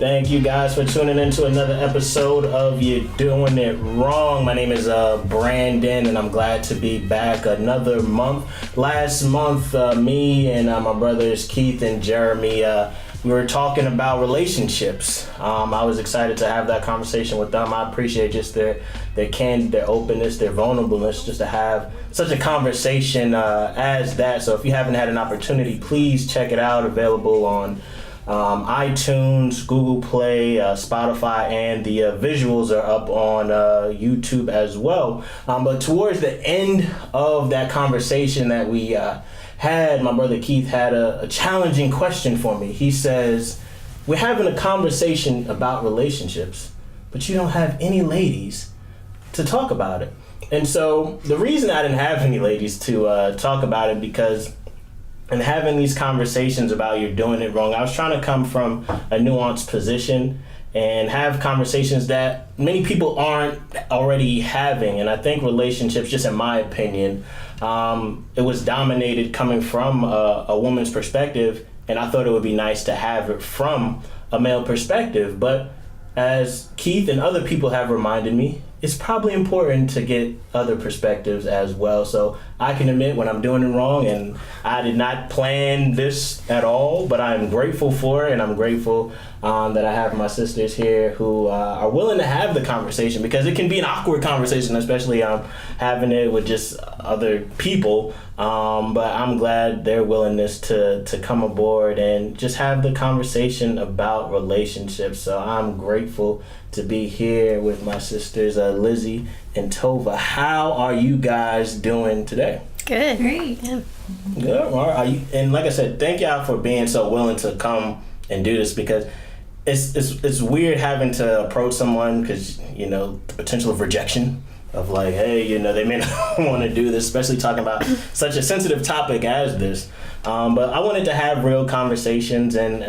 Thank you guys for tuning in to another episode of You Doing It Wrong. My name is Brandon, and I'm glad to be back another month. Last month, me and my brothers Keith and Jeremy, we were talking about relationships. I was excited to have that conversation with them. I appreciate just their candid, their openness, their vulnerableness, just to have such a conversation as that. So if you haven't had an opportunity, please check it out. Available on iTunes, Google Play, Spotify, and the visuals are up on YouTube as well. But towards the end of that conversation that we had, my brother Keith had a challenging question for me. He says, we're having a conversation about relationships, but you don't have any ladies to talk about it. And so the reason I didn't have any ladies to talk about it, because and having these conversations about you're doing it wrong, I was trying to come from a nuanced position and have conversations that many people aren't already having. And I think relationships, just in my opinion, it was dominated coming from a woman's perspective, and I thought it would be nice to have it from a male perspective. But as Keith and other people have reminded me, it's probably important to get other perspectives as well. So I can admit when I'm doing it wrong, and I did not plan this at all, but I'm grateful for it, and I'm grateful that I have my sisters here who are willing to have the conversation, because it can be an awkward conversation, especially having it with just other people. But I'm glad their willingness to come aboard and just have the conversation about relationships. So I'm grateful to be here with my sisters, Lizzie and Tova. How are you guys doing today? Good. Great. Yeah. Good. Are you? And like I said, thank y'all for being so willing to come and do this, because it's weird having to approach someone, because, you know, the potential of rejection of like, hey, you know, they may not want to do this, especially talking about such a sensitive topic as this. But I wanted to have real conversations and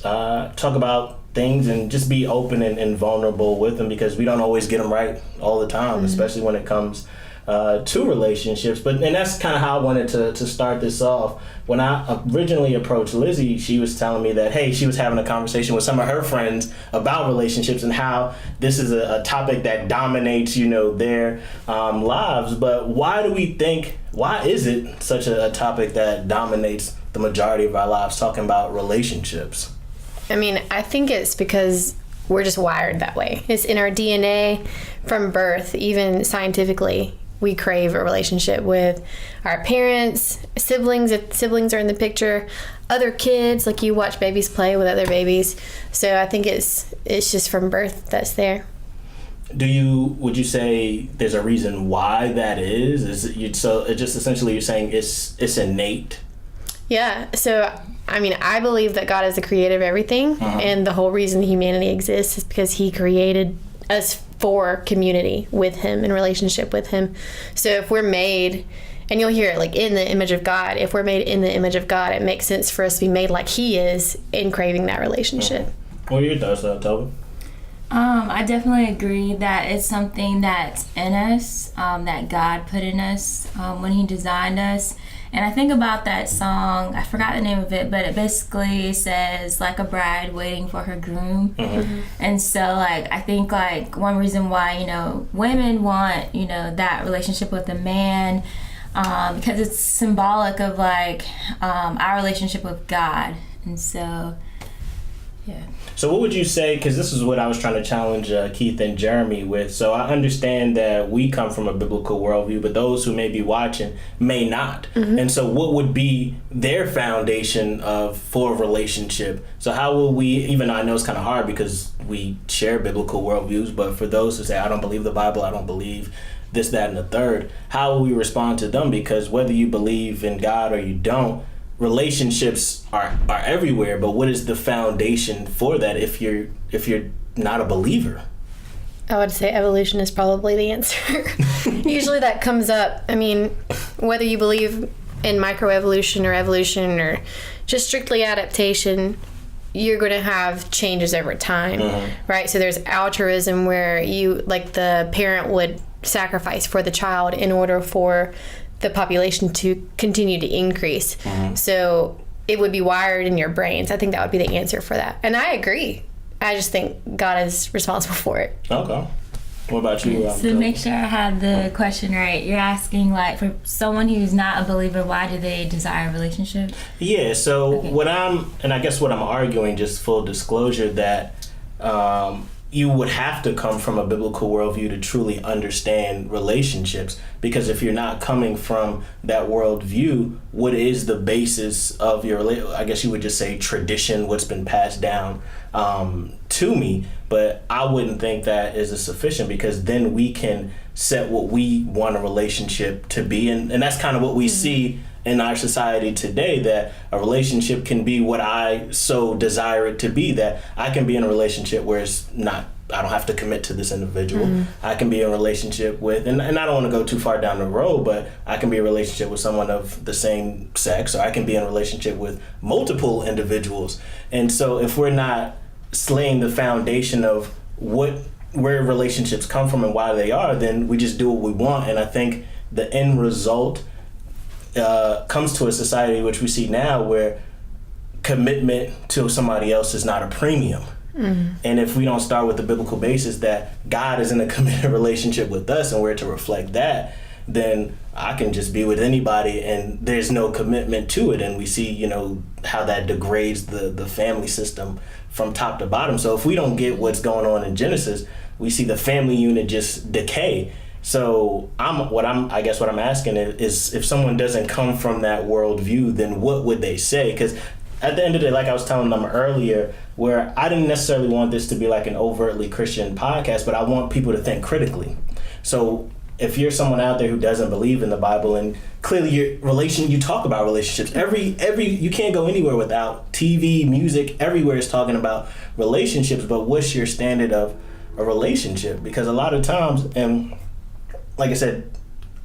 talk about things and just be open and vulnerable with them, because we don't always get them right all the time, especially when it comes to relationships. And that's kind of how I wanted to start this off. When I originally approached Lizzie, she was telling me that, hey, she was having a conversation with some of her friends about relationships and how this is a topic that dominates, you know, their lives. But why is it such a topic that dominates the majority of our lives, talking about relationships? I mean, I think it's because we're just wired that way. It's in our DNA from birth. Even scientifically, we crave a relationship with our parents, siblings, if siblings are in the picture, other kids, like you watch babies play with other babies. So I think it's just from birth that's there. Would you say there's a reason why that is? So it just essentially you're saying it's innate? Yeah. So I mean, I believe that God is the creator of everything, and the whole reason humanity exists is because he created us for community with him, in relationship with him. So if we're made, and you'll hear it like in the image of God, if we're made in the image of God, it makes sense for us to be made like he is in craving that relationship. What are your thoughts on that, Toby? I definitely agree that it's something that's in us, that God put in us when he designed us. And I think about that song, I forgot the name of it, but it basically says, like a bride waiting for her groom. And so, like, I think, like, one reason why, you know, women want, you know, that relationship with a man, because it's symbolic of, like, our relationship with God. And so, yeah. So what would you say, because this is what I was trying to challenge Keith and Jeremy with. So I understand that we come from a biblical worldview, but those who may be watching may not. And so what would be their foundation for a relationship? So how will we, even though I know it's kind of hard because we share biblical worldviews, but for those who say, I don't believe the Bible, I don't believe this, that, and the third, how will we respond to them? Because whether you believe in God or you don't, relationships are everywhere, but what is the foundation for that if you're not a believer? I would say evolution is probably the answer. Usually that comes up. I mean, whether you believe in microevolution or evolution or just strictly adaptation, you're going to have changes over time, right? So there's altruism where you, like the parent would sacrifice for the child in order for the population to continue to increase. So it would be wired in your brains. I think that would be the answer for that. And I agree. I just think God is responsible for it. Okay. What about you? To make sure I have the question right, you're asking, like, for someone who's not a believer, why do they desire a relationship? Yeah, so what I'm arguing, just full disclosure, that you would have to come from a biblical worldview to truly understand relationships, because if you're not coming from that worldview, what is the basis of your, I guess you would just say tradition, what's been passed down to me. But I wouldn't think that is sufficient, because then we can set what we want a relationship to be. And that's kind of what we see in our society today, that a relationship can be what I so desire it to be, that I can be in a relationship where it's not, I don't have to commit to this individual. I can be in a relationship with, and I don't want to go too far down the road, but I can be in a relationship with someone of the same sex, or I can be in a relationship with multiple individuals. And so if we're not slaying the foundation of where relationships come from and why they are, then we just do what we want. And I think the end result comes to a society which we see now, where commitment to somebody else is not a premium. And if we don't start with the biblical basis that God is in a committed relationship with us and we're to reflect that, then I can just be with anybody and there's no commitment to it. And we see, how that degrades the family system from top to bottom. So if we don't get what's going on in Genesis, we see the family unit just decay. So what I'm asking is, if someone doesn't come from that worldview, then what would they say? Because at the end of the day, like I was telling them earlier, where I didn't necessarily want this to be like an overtly Christian podcast, but I want people to think critically. So if you're someone out there who doesn't believe in the Bible, and clearly you talk about relationships, you can't go anywhere without TV, music, everywhere is talking about relationships. But what's your standard of a relationship? Because a lot of times, and like I said,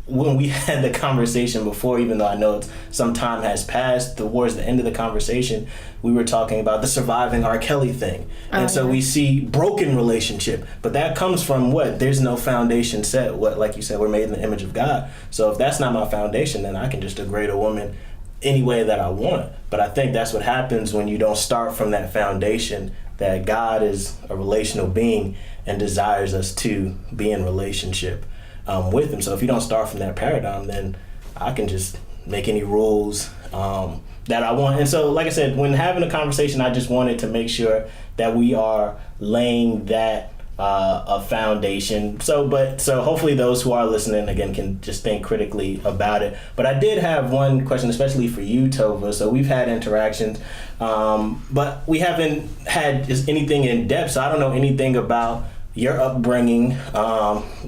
when we had the conversation before, even though I know some time has passed, towards the end of the conversation, we were talking about the surviving R. Kelly thing. And so we see broken relationship, but that comes from what? There's no foundation set. Like you said, we're made in the image of God. So if that's not my foundation, then I can just degrade a woman any way that I want. But I think that's what happens when you don't start from that foundation, that God is a relational being and desires us to be in relationship with him. So if you don't start from that paradigm, then I can just make any rules that I want. And so, like I said, when having a conversation, I just wanted to make sure that we are laying that a foundation. So hopefully those who are listening again can just think critically about it. But I did have one question, especially for you, Tova. So we've had interactions, but we haven't had just anything in depth. So I don't know anything about your upbringing.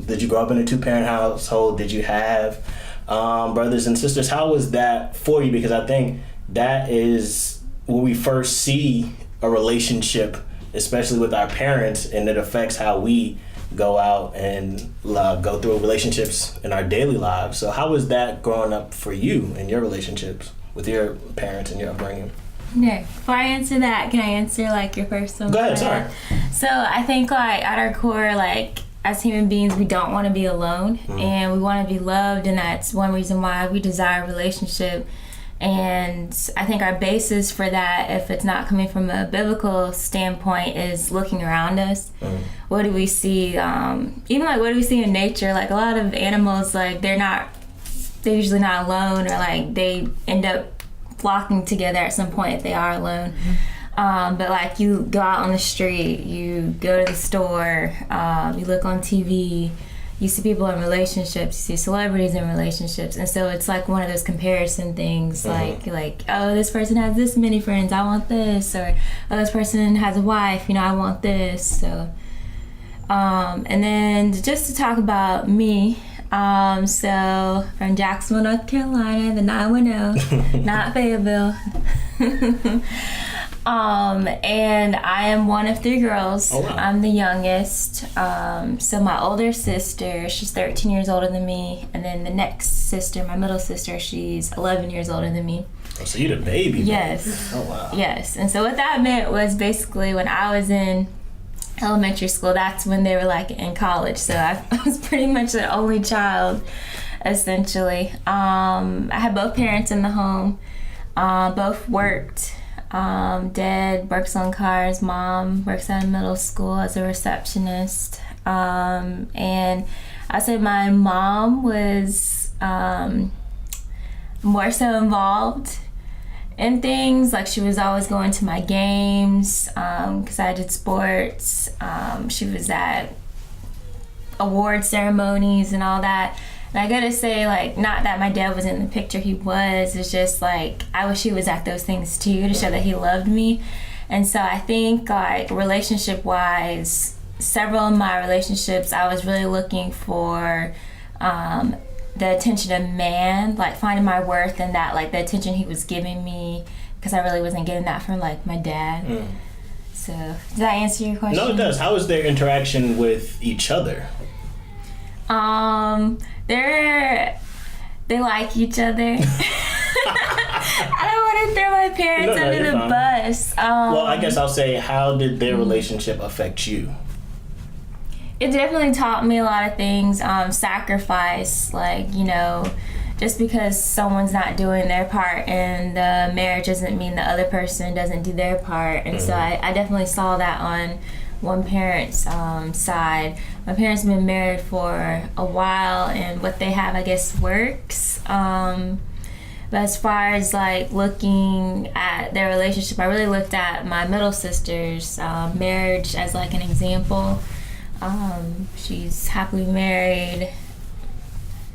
Did you grow up in a 2-parent household? Did you have brothers and sisters? How was that for you? Because I think that is where we first see a relationship, especially with our parents, and it affects how we go out and go through relationships in our daily lives. So how was that growing up for you and your relationships with your parents and your upbringing? No. Before I answer that, can I answer your first one? Go ahead, sorry. So I think at our core, as human beings, we don't want to be alone, and we want to be loved, and that's one reason why we desire a relationship. And I think our basis for that, if it's not coming from a biblical standpoint, is looking around us. What do we see? Even what do we see in nature? A lot of animals, they're usually not alone, or they end up flocking together at some point if they are alone. But you go out on the street, you go to the store, you look on TV, you see people in relationships, you see celebrities in relationships, and so it's one of those comparison things, oh, this person has this many friends, I want this, or oh, this person has a wife, I want this. So and then just to talk about me, so from Jacksonville, North Carolina, the 910, not Fayetteville. And I am one of 3 girls. Oh, wow. I'm the youngest. So my older sister, she's 13 years older than me. And then the next sister, my middle sister, she's 11 years older than me. Oh, so you're the baby. Yes. Oh, wow. Yes. And so what that meant was basically when I was in elementary school, that's when they were in college. So I was pretty much the only child, essentially. I had both parents in the home. both worked. Dad works on cars. Mom works at a middle school as a receptionist. And I say my mom was more so involved in things. Like, she was always going to my games because I did sports. She was at award ceremonies and all that. And I gotta say, like, not that my dad was in the picture, he was. It's just like, I wish he was at those things too, to show that he loved me. And so I think, like, relationship wise, several of my relationships, I was really looking for the attention of man, like finding my worth in that, like the attention he was giving me, because I really wasn't getting that from, like, my dad. So does that answer your question? No, it does. How was their interaction with each other? They like each other. I don't want to throw my parents under the bus. Well, I guess I'll say, how did their relationship affect you? It definitely taught me a lot of things. Sacrifice, like, you know, just because someone's not doing their part in the marriage doesn't mean the other person doesn't do their part. And so I definitely saw that on one parent's side. My parents have been married for a while, and what they have, I guess, works. But as far as, like, looking at their relationship, I really looked at my middle sister's marriage as, like, an example. She's happily married.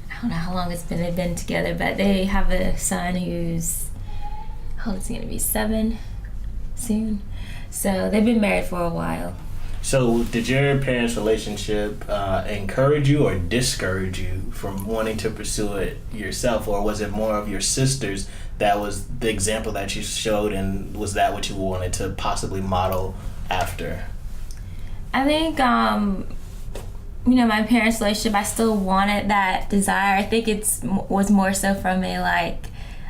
I don't know how long they've been together, but they have a son who's, how old is he gonna be, 7 soon? So they've been married for a while. So did your parents' relationship encourage you or discourage you from wanting to pursue it yourself, or was it more of your sisters that was the example that you showed, and was that what you wanted to possibly model after? I think, you know, my parents' relationship, I still wanted that desire. I think was more so from a, like,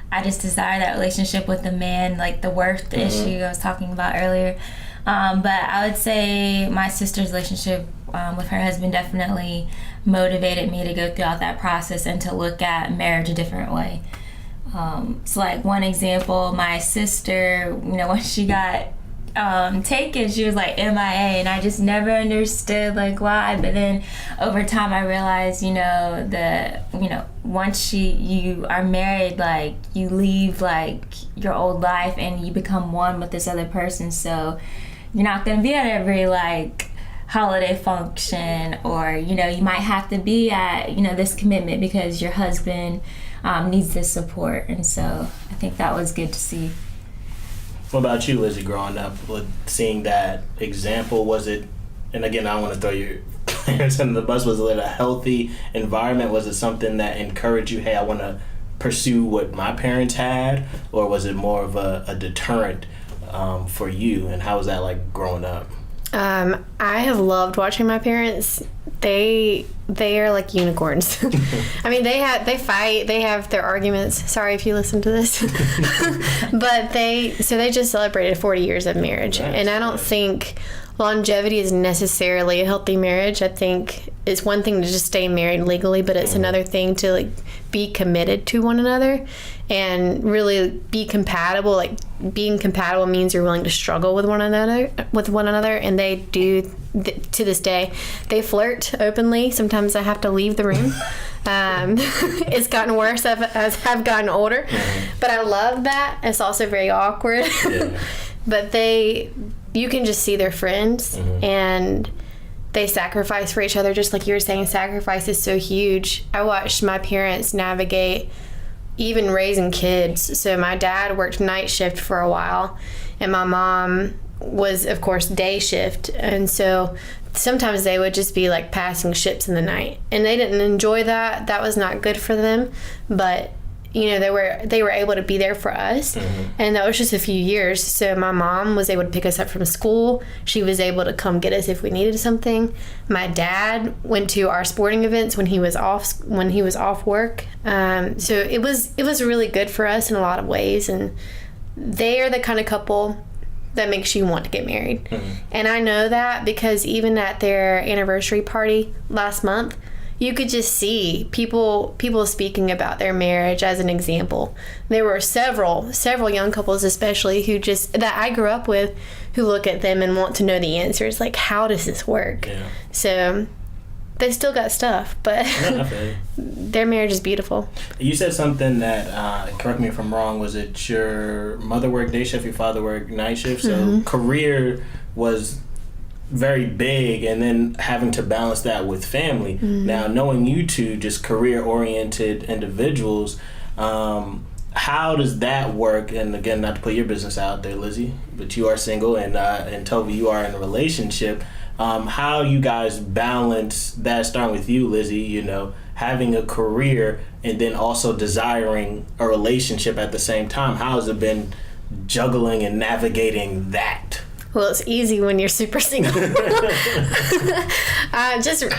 I just desire that relationship with the man, like the worth issue I was talking about earlier. But I would say my sister's relationship with her husband definitely motivated me to go throughout that process and to look at marriage a different way. So, like, one example, my sister, you know, when she got taken, she was like MIA, and I just never understood, like, why. But then over time I realized, you know, once you are married, like, you leave, like, your old life and you become one with this other person, so you're not going to be at every, like, holiday function, or, you know, you might have to be at, you know, this commitment because your husband needs this support. And so I think that was good to see. What about you, Lizzie, growing up with seeing that example? Was it, and again, I don't want to throw your parents under the bus, was it a healthy environment? Was it something that encouraged you, hey, I want to pursue what my parents had? Or was it more of a deterrent for you? And how was that like growing up? I have loved watching my parents. They are like unicorns. I mean, they fight, they have their arguments. Sorry if you listen to this. But they just celebrated 40 years of marriage. Nice. And I don't think longevity is necessarily a healthy marriage. I think it's one thing to just stay married legally, but it's another thing to, like, be committed to one another and really be compatible. Like, being compatible means you're willing to struggle with one another, and they do to this day. They flirt openly. Sometimes I have to leave the room. It's gotten worse as I've gotten older, but I love that. It's also very awkward. Yeah. But you can just see their friends, and they sacrifice for each other, just like you were saying. Sacrifice is so huge. I watched my parents navigate even raising kids. So my dad worked night shift for a while, and my mom was, of course, day shift. And so sometimes they would just be like passing ships in the night, and they didn't enjoy that. That was not good for them. But, you know, they were able to be there for us, and that was just a few years. So my mom was able to pick us up from school. She was able to come get us if we needed something. My dad went to our sporting events when he was off work. So it was really good for us in a lot of ways, and they are the kind of couple that makes you want to get married. And I know that because even at their anniversary party last month, you could just see people speaking about their marriage as an example. There were several young couples especially who just, that I grew up with, who look at them and want to know the answers, like, how does this work? Yeah. So they still got stuff, but their marriage is beautiful. You said something that, correct me if I'm wrong, was it your mother worked day shift, your father worked night shift? So career was very big, and then having to balance that with family. Now, knowing you two, just career-oriented individuals, how does that work? And again, not to put your business out there, Lizzie, but you are single, and Toby, you are in a relationship. How you guys balance that, starting with you, Lizzie, you know, having a career and then also desiring a relationship at the same time. How has it been juggling and navigating that? Well, it's easy when you're super single. Just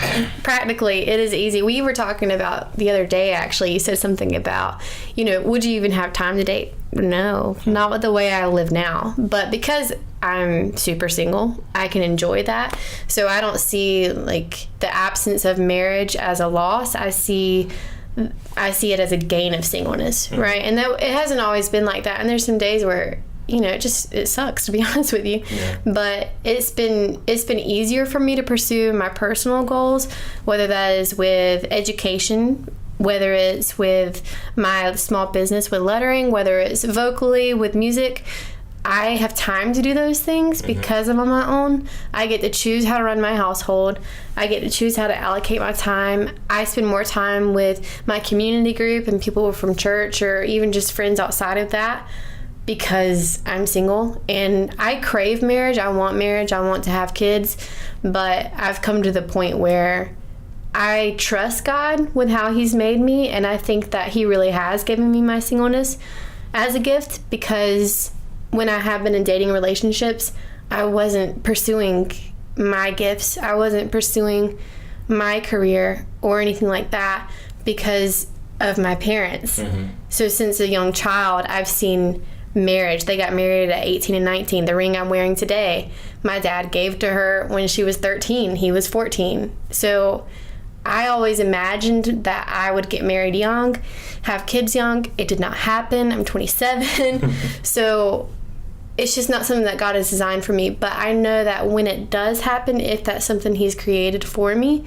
practically, it is easy. We were talking about the other day, actually, you said something about, you know, would you even have time to date? No, not with the way I live now. But because I'm super single, I can enjoy that. So I don't see, like, the absence of marriage as a loss. I see it as a gain of singleness, right? And that it hasn't always been like that. And there's some days where, you know, it sucks, to be honest with you. Yeah. But it's been easier for me to pursue my personal goals, whether that is with education, whether it's with my small business with lettering, whether it's vocally with music. I have time to do those things because I'm on my own. I get to choose how to run my household. I get to choose how to allocate my time. I spend more time with my community group and people from church, or even just friends outside of that, because I'm single and I crave marriage. I want to have kids, but I've come to the point where I trust God with how he's made me, and I think that he really has given me my singleness as a gift, because when I have been in dating relationships, I wasn't pursuing my gifts. I wasn't pursuing my career or anything like that because of my parents. So since a young child, I've seen marriage. They got married at 18 and 19. The ring I'm wearing today, my dad gave to her when she was 13. He was 14. So I always imagined that I would get married young, have kids young. It did not happen. I'm 27. So it's just not something that God has designed for me. But I know that when it does happen, if that's something he's created for me,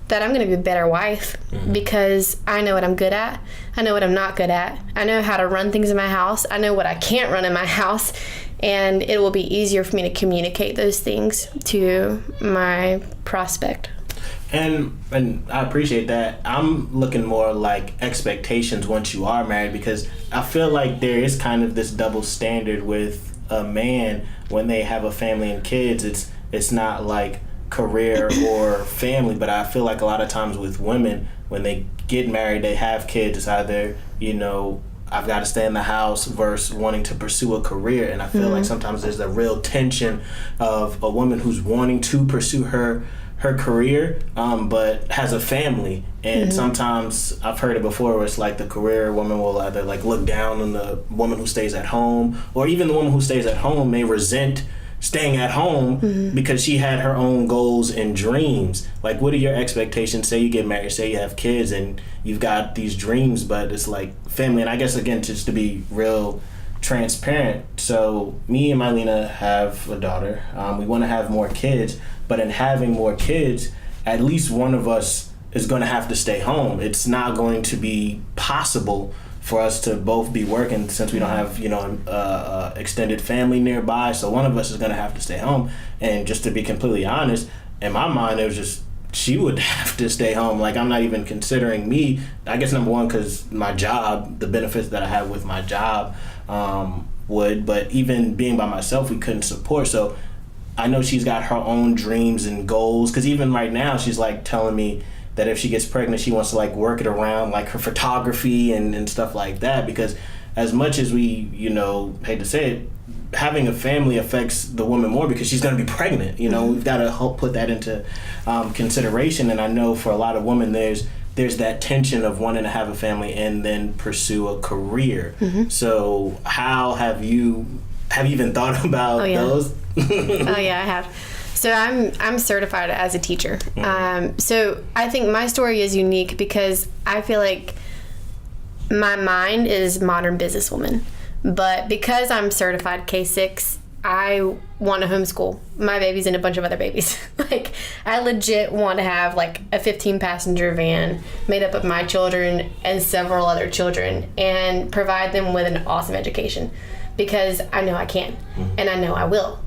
that I'm going to be a better wife, because I know what I'm good at. I know what I'm not good at. I know how to run things in my house. I know what I can't run in my house. And it will be easier for me to communicate those things to my prospect. And I appreciate that. I'm looking more like expectations once you are married, because I feel like there is kind of this double standard with a man when they have a family and kids. It's not like career or family, but I feel like a lot of times with women, when they get married, they have kids, it's either, you know, I've got to stay in the house versus wanting to pursue a career. And I feel like sometimes there's a real tension of a woman who's wanting to pursue her career, but has a family. And sometimes I've heard it before where it's like the career woman will either like look down on the woman who stays at home, or even the woman who stays at home may resent staying at home because she had her own goals and dreams. Like, what are your expectations? Say you get married, say you have kids, and you've got these dreams, but it's like family. And I guess, again, just to be real transparent, so me and Mylena have a daughter. We want to have more kids, but in having more kids, at least one of us is going to have to stay home. It's not going to be possible for us to both be working, since we don't have, you know, extended family nearby. So one of us is going to have to stay home. And just to be completely honest, in my mind, it was just, she would have to stay home. Like, I'm not even considering me. I guess number one, because my job, the benefits that I have with my job would, but even being by myself, we couldn't support. So I know she's got her own dreams and goals, because even right now, she's like telling me that if she gets pregnant, she wants to like work it around like her photography and stuff like that, because as much as we, you know, hate to say it, having a family affects the woman more because she's going to be pregnant. You know, we've got to help put that into consideration. And I know for a lot of women, there's that tension of wanting to have a family and then pursue a career. So how have you even thought about those? Oh yeah, I have. So I'm certified as a teacher. So I think my story is unique because I feel like my mind is modern businesswoman. But because I'm certified K-6, I want to homeschool my babies and a bunch of other babies. Like, I legit want to have like a 15-passenger van made up of my children and several other children and provide them with an awesome education, because I know I can and I know I will.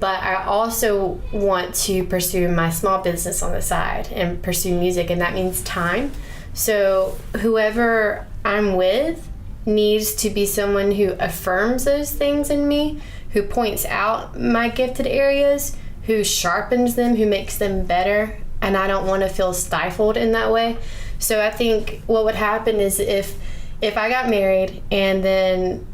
But I also want to pursue my small business on the side and pursue music, and that means time. So whoever I'm with needs to be someone who affirms those things in me, who points out my gifted areas, who sharpens them, who makes them better, and I don't want to feel stifled in that way. So I think what would happen is if I got married and then,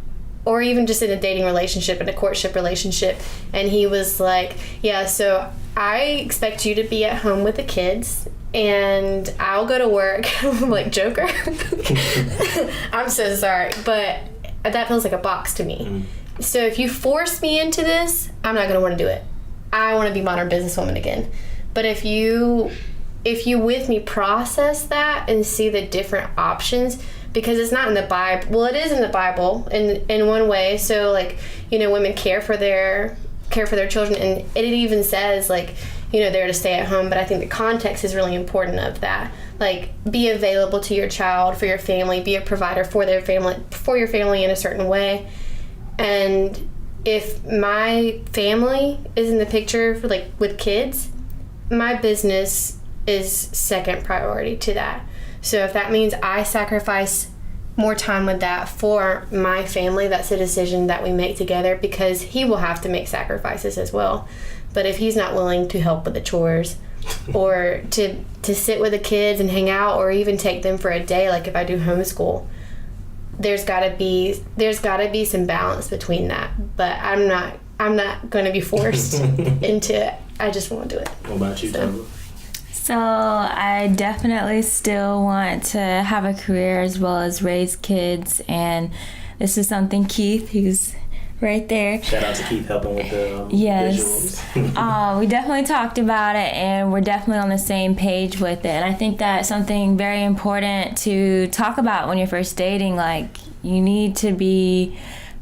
or even just in a dating relationship, in a courtship relationship, and he was like, yeah, so I expect you to be at home with the kids and I'll go to work. I'm like, Joker? I'm so sorry, but that feels like a box to me. So if you force me into this, I'm not gonna wanna do it. I wanna be modern businesswoman again. But if you with me process that and see the different options, because it's not in the Bible. Well, it is in the Bible in one way. So like, women care for their children, and it even says like, they're to stay at home. But I think the context is really important of that. Like, be available to your child, for your family, be a provider for your family in a certain way. And if my family is in the picture for like with kids, my business is second priority to that. So if that means I sacrifice more time with that for my family, that's a decision that we make together, because he will have to make sacrifices as well. But if he's not willing to help with the chores or to sit with the kids and hang out, or even take them for a day, like if I do homeschool, there's gotta be some balance between that. But I'm not going to be forced into it. I just won't do it. What about you, Tamba? So I definitely still want to have a career as well as raise kids, and this is something Keith, who's right there. Shout out to Keith helping with the yes. visuals. We definitely talked about it, and we're definitely on the same page with it. And I think that's something very important to talk about when you're first dating. Like, you need to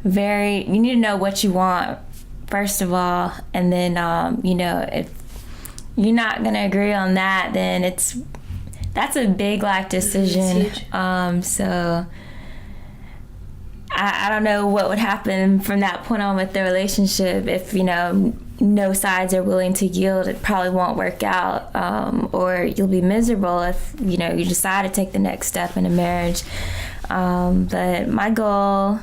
know what you want first of all, and then if you're not gonna agree on that, then that's a big life decision. So I don't know what would happen from that point on with the relationship. If no sides are willing to yield, it probably won't work out, or you'll be miserable if you decide to take the next step in a marriage. But my goal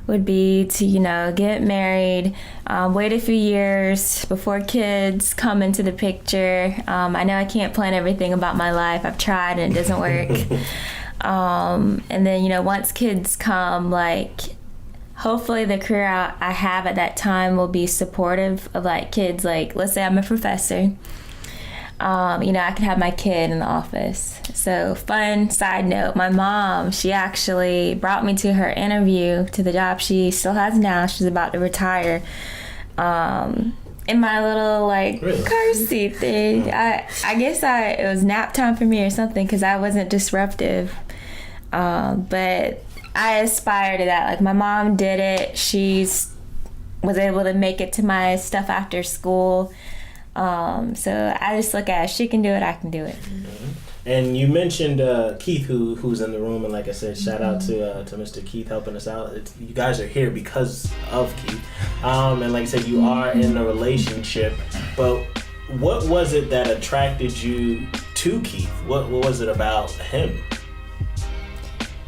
would be to get married, wait a few years before kids come into the picture. I know I can't plan everything about my life. I've tried and it doesn't work. And then once kids come, like, hopefully the career I have at that time will be supportive of like kids. Like, let's say I'm a professor. I could have my kid in the office. So, fun side note, my mom, she actually brought me to her interview to the job she still has now. She's about to retire. In my little car seat thing. I guess it was nap time for me or something, because I wasn't disruptive. But I aspire to that. Like, my mom did it. She was able to make it to my stuff after school. So I just look at it. She can do it, I can do it. Mm-hmm. And you mentioned Keith, who's in the room, and like I said, shout out to Mr. Keith helping us out. You guys are here because of Keith, and like I said, you are in a relationship. But what was it that attracted you to Keith? What was it about him?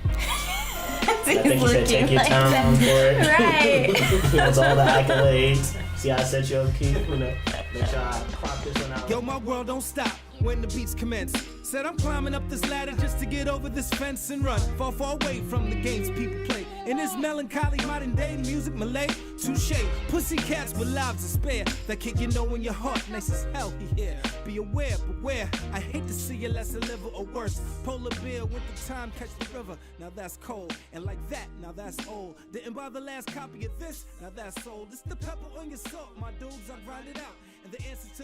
I think you said take your time for it. Right. That's all the accolades. See how I set you up, Keith? Make sure I crop this one out. Yo, my world don't stop when the beats commence. Said I'm climbing up this ladder just to get over this fence and run far, far away from the games people play. In this melancholy modern day music, Malay, touche. Pussy cats with lives to spare that kick in your heart, nice as hell. Yeah, be aware, beware. I hate to see you less a liver or worse. Polar bear, winter time, catch the river. Now that's cold, and like that, now that's old. Didn't buy the last copy of this, now that's old. It's the pepper on your salt, my dudes. I grind it out, and the answer to